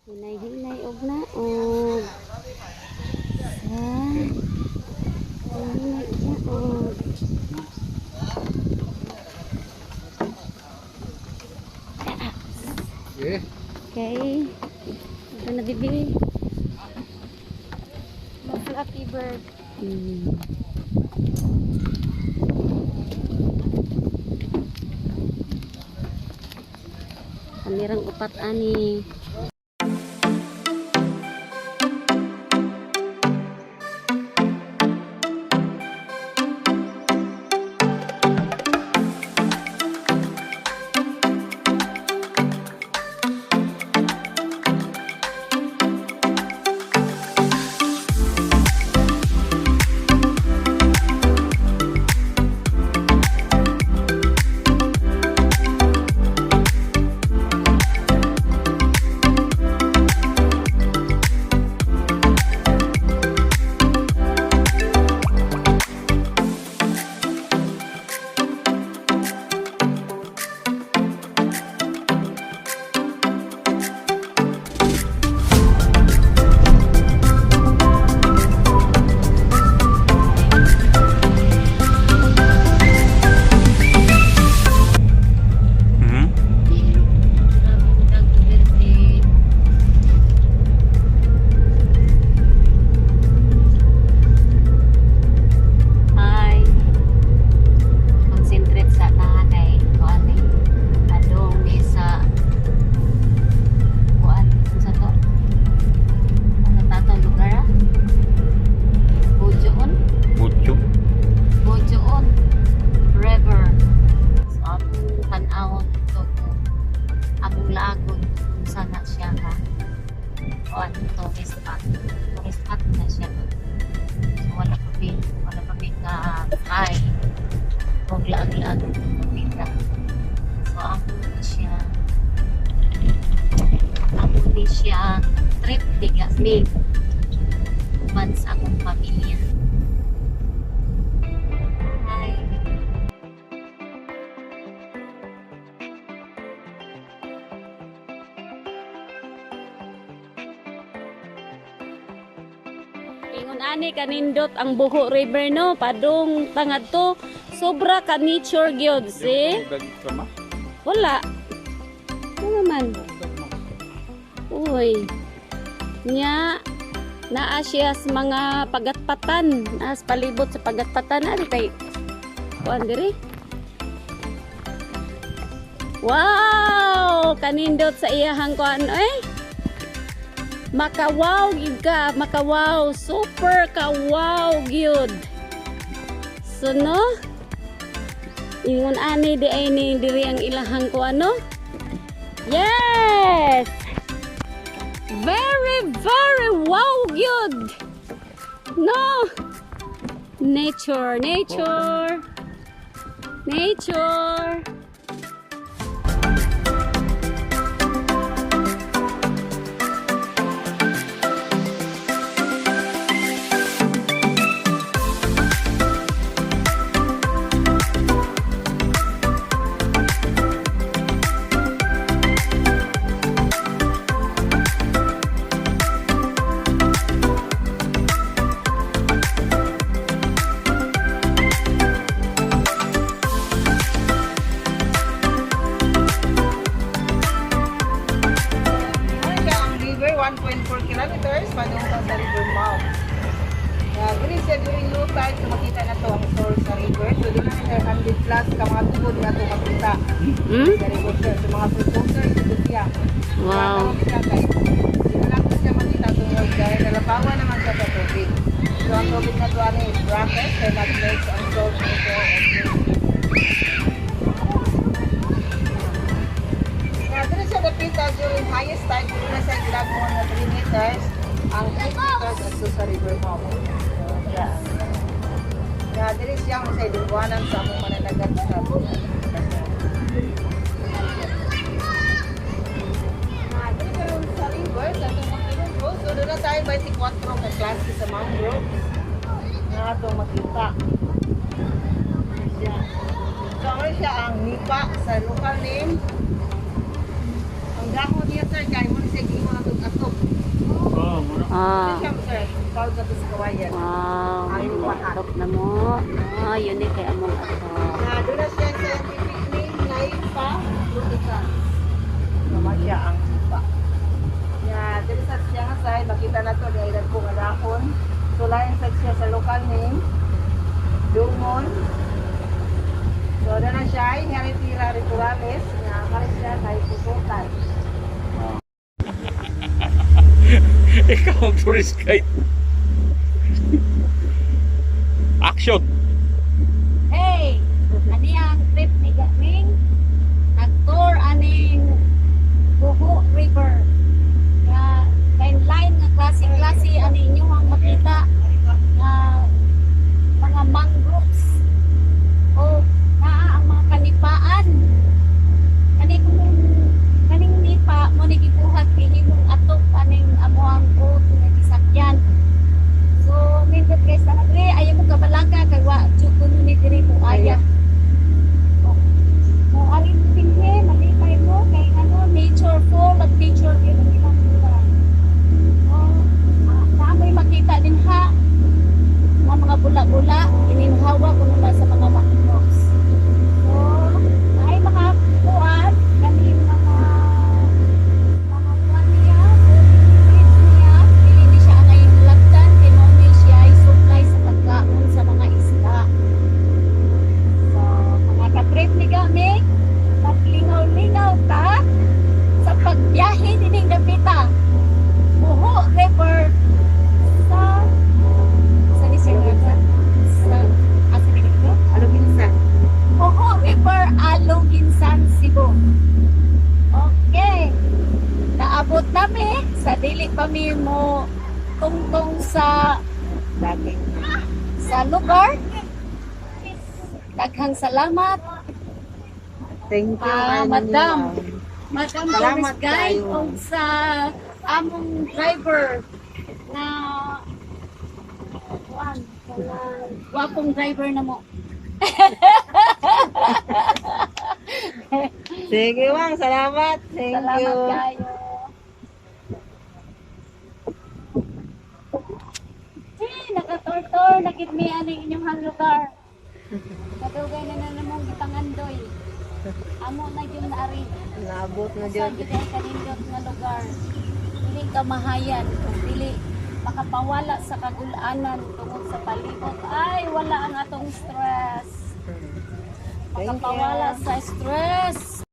Hinay-hinay og na og hinay og na og okay. Ito na bibi. Flappy bird. Kamirang upat ani. Laag-laag pita. So ako ni siya trip tiga me man sa akong pamilya. Hi. Ingon ani kanindot ang Buho River no, padung tangad to. Sobra ka nature gyud si. Wala. Ano man? Uy. Nya naa siya sa mga pagatpatan, nas palibot sa pagatpatan ari kay kuan diri. Wow, kanindot sa iyahang kuan makawaw gyud ka, makawaw, super kawaw gyud. So no? Ingon ani di ay ni diri ang ilahang ko ano? Yes! Very wow good. No. Nature. Kilometers padungtang sa river mouth. Dili siya during low tide, so makita na to ang source sa river. So doon na 100 plus ka mga tubod na ito makita sa river sir. So mga producer ito siya. Wow. Dito lang siya makita tungod dahil nalabawa naman siya sa tubig. So ang tubig na ito ano is bracket, kaya nag-makes ang source nito. Dito siya napita during highest tide, dito na siya ginagawa na 3 meters. Ang 8 meters at sa river mouth. Yeah, dito siya sa idulwanan sa among mananagat sa sa river, sa itong mangrove. So doon na tayo 24 na klase sa mangrove. Na ito makita. So ano siya ang nipa sa local name. Ang dahon niya sir, kaya mo siya gingon ato sa local name. Dumon. So, doon na siya, Inheritira Rituales, na malis siya kay Puputan. Ikaw ang tourist guide. Action! Hey! Ani ang trip ni Gaming? Nag-tour aning Buho River. Nga, line nga klase-klase ani inyo ang makita nga mga mangroves o naa ang mga kanipaan. Kaning nipa mo ni gibuhat ihimong atok aning amuang boat nga gisakyan. So, nindot guys na nagre, ayaw mo kabalaga kay wa jud kuno ni diri mo aya. Mo alin tinghe, malipay mo kay ano nature full of nature yun ang ilang lugar. So, naamoy makita din ha mga bula-bula ininhawa kuno na sa mga mangroves. So, ay mga kuan kani mga kuan niya, bridge niya, dili ni siya ang ayong lagdan kay mao ni siya ay supply sa pagkaon sa mga isda. So, mga ka-trip ni kami, maglingaw-lingaw ta sa pagbiyahe dining dapita. Buho River sa Disenyo sa asa dito? Aluginsan. Buho River, Aluginsan, Cebu. Okay. Naabot nami sa dili pa mi mo tungtong sa lugar. Daghang salamat. Thank you, Madam. Madam Salamat Tourist Guide kayo. o sa among driver na kuan, wapong driver na mo. Sige, Wang. Salamat. Thank Salamat you. kayo. Nakatortor, nagitmi aning inyong lugar. Katugay na namong gitangandoy. Amo na yung naari. Naabot na Sa dyan. gitay kanindot nga lugar. Dili kamahayan, kung dili makapawala sa kagulanan tungod sa palibot. Ay, wala ang atong stress. Thank Makapawala you. sa stress.